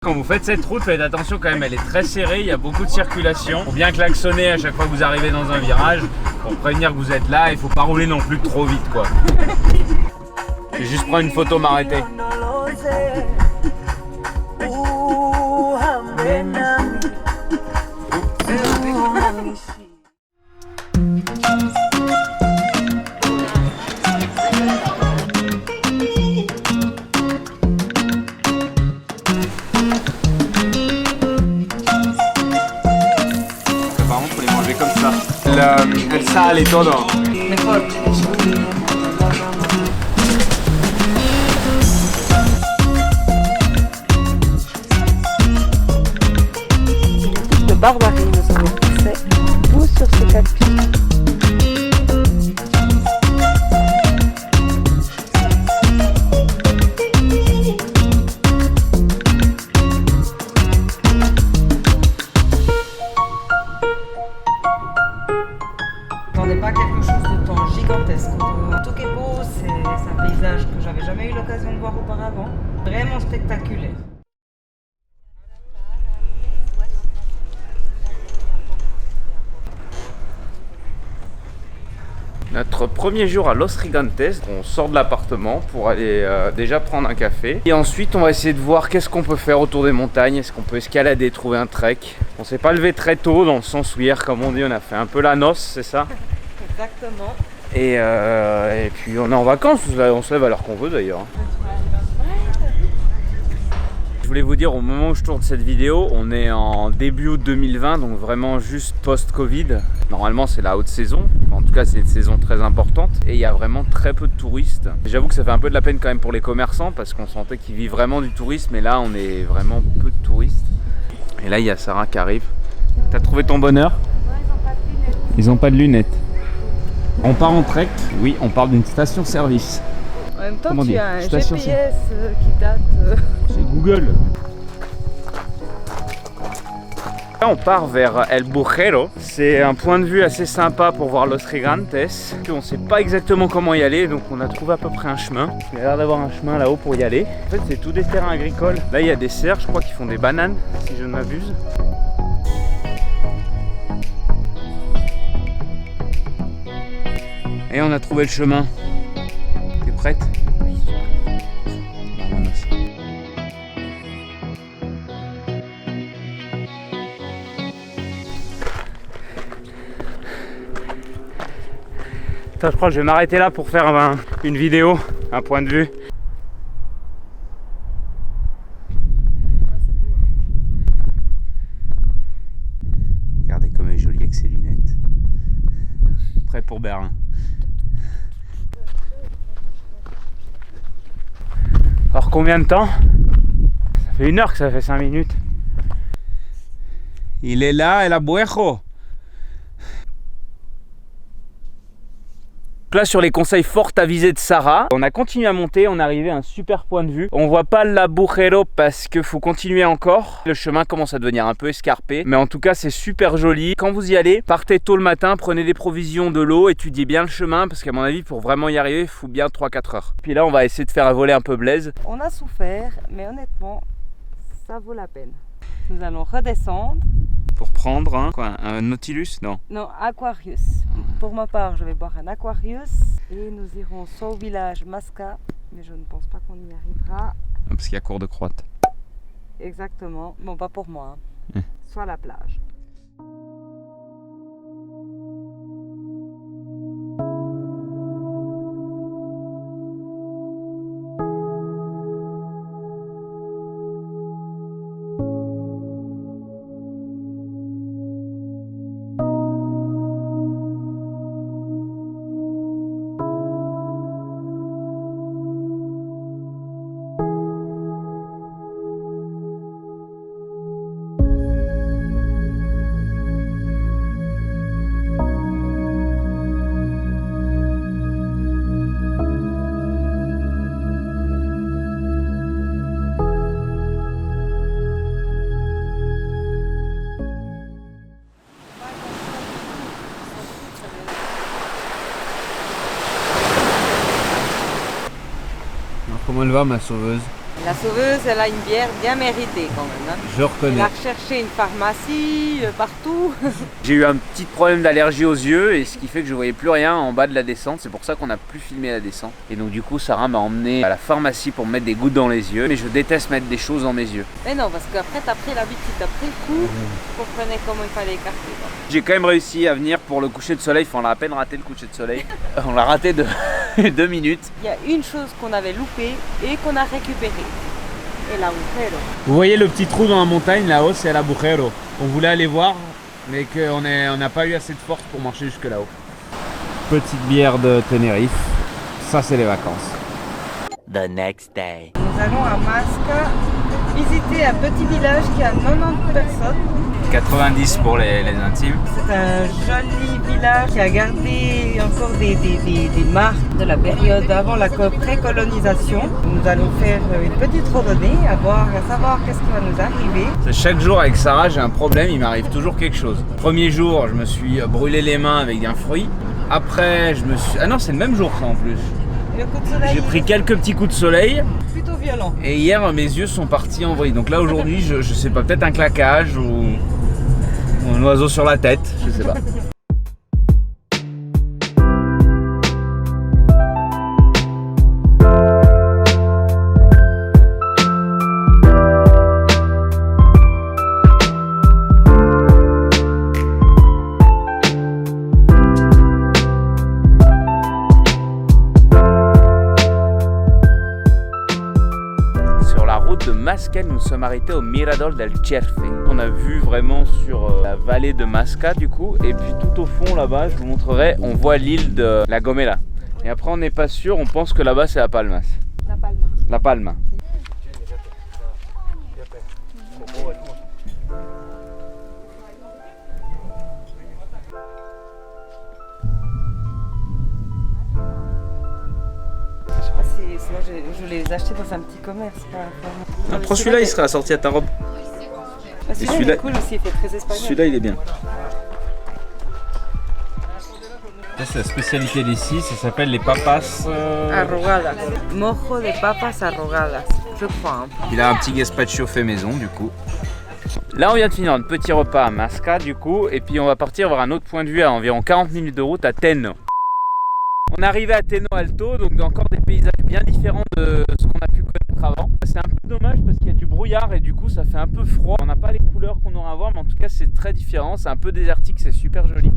Quand vous faites cette route, faites attention quand même, elle est très serrée, il y a beaucoup de circulation. Faut bien klaxonner à chaque fois que vous arrivez dans un virage pour prévenir que vous êtes là. Il faut pas rouler non plus trop vite quoi. Je vais juste prendre une photo, m'arrêter. El sal y todo. Mejor. De barbarie, nous avons fait tout sur ces tapis. Pas quelque chose de temps gigantesque. Tokepo, c'est un paysage que j'avais jamais eu l'occasion de voir auparavant. Vraiment spectaculaire. Notre premier jour à Los Gigantes, on sort de l'appartement pour aller déjà prendre un café. Et ensuite on va essayer de voir qu'est-ce qu'on peut faire autour des montagnes. Est-ce qu'on peut escalader, trouver un trek. On s'est pas levé très tôt dans le sens où hier, comme on dit, on a fait un peu la noce, c'est ça? Exactement. Et puis on est en vacances, on se lève à l'heure qu'on veut d'ailleurs. Je voulais vous dire, au moment où je tourne cette vidéo, on est en début août 2020, donc vraiment juste post-Covid. Normalement c'est la haute saison, en tout cas c'est une saison très importante et il y a vraiment très peu de touristes. J'avoue que ça fait un peu de la peine quand même pour les commerçants parce qu'on sentait qu'ils vivent vraiment du tourisme, mais là on est vraiment peu de touristes. Et là il y a Sarah qui arrive. T'as trouvé ton bonheur? Non, ils ont pas de lunettes. On part en trek, oui, on parle d'une station-service. En même temps, Comment tu dire, as un station GPS qui date. C'est Google. Là, on part vers El Bujero. C'est un point de vue assez sympa pour voir Los Gigantes. On ne sait pas exactement comment y aller, donc on a trouvé à peu près un chemin. Il y a l'air d'avoir un chemin là-haut pour y aller. En fait, c'est tout des terrains agricoles. Là, il y a des serres, je crois qu'ils font des bananes, si je ne m'abuse. Et on a trouvé le chemin. T'es prête? Oui, je suis prête. Vámonos. Attends, je crois que je vais m'arrêter là pour faire une vidéo, un point de vue. Regardez comme elle est jolie avec ses lunettes. Prêt pour Berlin. Alors combien de temps? Ça fait 1 heure que ça fait 5 minutes. Il est là, El Abuejo. Là sur les conseils fort avisés de Sarah, on a continué à monter, on est arrivé à un super point de vue. On voit pas la Bujero parce qu'il faut continuer encore. Le chemin commence à devenir un peu escarpé, mais en tout cas c'est super joli. Quand vous y allez, partez tôt le matin, prenez des provisions, de l'eau, étudiez bien le chemin parce qu'à mon avis pour vraiment y arriver il faut bien 3-4 heures. Puis là on va essayer de faire un volet un peu Blaise. On a souffert, mais honnêtement, ça vaut la peine. Nous allons redescendre. Pour prendre un Nautilus? Non. Non, Aquarius. Pour ma part, je vais boire un Aquarius et nous irons soit au village Masca, mais je ne pense pas qu'on y arrivera. Parce qu'il y a cours de crotte. Exactement. Bon, pas pour moi. Hein. Soit la plage. Alors, comment elle va ma sauveuse? La sauveuse, elle a une bière bien méritée quand même. Hein. Je Elle reconnais. a recherché une pharmacie partout. J'ai eu un petit problème d'allergie aux yeux et ce qui fait que je voyais plus rien en bas de la descente. C'est pour ça qu'on n'a plus filmé la descente. Et donc du coup, Sarah m'a emmené à la pharmacie pour me mettre des gouttes dans les yeux. Mais je déteste mettre des choses dans mes yeux. Mais non, parce qu'après, t'as pris l'habitude, t'as pris le coup, tu comprenais comment il fallait écarter. Quoi. J'ai quand même réussi à venir pour le coucher de soleil. Enfin, on a à peine raté le coucher de soleil. On l'a raté de 2 minutes. Il y a une chose qu'on avait loupée et qu'on a récupérée. Et la agujero. Vous voyez le petit trou dans la montagne là-haut, c'est la Bujero. On voulait aller voir, mais qu'on n'a pas eu assez de force pour marcher jusque là-haut. Petite bière de Tenerife, ça c'est les vacances. The next day. Nous allons à Masca visiter un petit village qui a 90 personnes. 90 pour les intimes. C'est un joli village qui a gardé encore des marques de la période avant la pré-colonisation. Nous allons faire une petite randonnée à savoir qu'est-ce qui va nous arriver. Chaque jour avec Sarah, j'ai un problème, il m'arrive toujours quelque chose. Premier jour, je me suis brûlé les mains avec un fruit. Après, je me suis... Ah non, c'est le même jour ça en plus. Le coup de soleil J'ai pris quelques petits coups de soleil. plutôt violent. Et hier, mes yeux sont partis en vrille. Donc là, aujourd'hui, je sais pas, peut-être un claquage ou un oiseau sur la tête, je sais pas. De Masca, nous sommes arrêtés au Mirador del Cerfe. On a vu vraiment sur la vallée de Masca du coup, et puis tout au fond là-bas, je vous montrerai, on voit l'île de La Gomera. Et après on n'est pas sûr, on pense que là-bas c'est La Palmas. La Palma. La Palma. Moi, je les ai achetés dans un petit commerce. Prends celui-là, il sera assorti à ta robe. Celui-là, il est cool aussi, il fait très espagnol. Celui-là, il est bien. Ça, c'est la spécialité d'ici, ça s'appelle les papas. Arrogadas. Mojo de papas arrogadas, je crois. Hein. Il a un petit gazpacho fait maison, du coup. Là, on vient de finir un petit repas à Masca, du coup, et puis on va partir voir un autre point de vue à environ 40 minutes de route à Teno. On est arrivé à Teno Alto, donc encore des paysages bien différents de ce qu'on a pu connaître avant. C'est un peu dommage parce qu'il y a du brouillard et du coup ça fait un peu froid. On n'a pas les couleurs qu'on aurait à voir, mais en tout cas c'est très différent, c'est un peu désertique, c'est super joli.